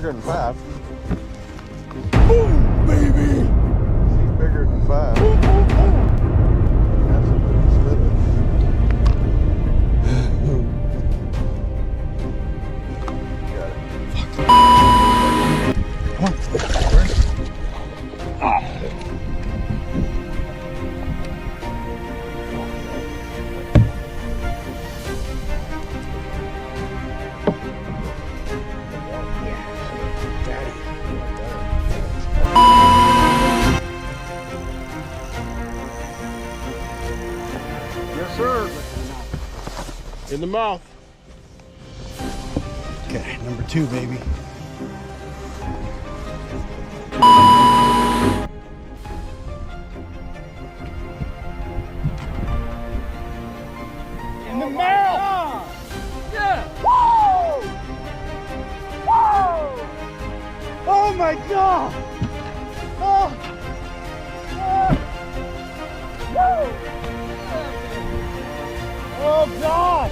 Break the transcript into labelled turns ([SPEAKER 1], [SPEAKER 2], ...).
[SPEAKER 1] bigger than 5.
[SPEAKER 2] Boom, baby!
[SPEAKER 1] She's bigger than 5.
[SPEAKER 2] Boom, boom, boom.
[SPEAKER 1] That's a big split. Got it.
[SPEAKER 2] Come on.
[SPEAKER 1] Yes, sir. In the mouth.
[SPEAKER 2] Okay, number 2, baby. In the mouth! Yeah! Woo! Woo! Oh my God! Oh! Oh! Woo! Oh God!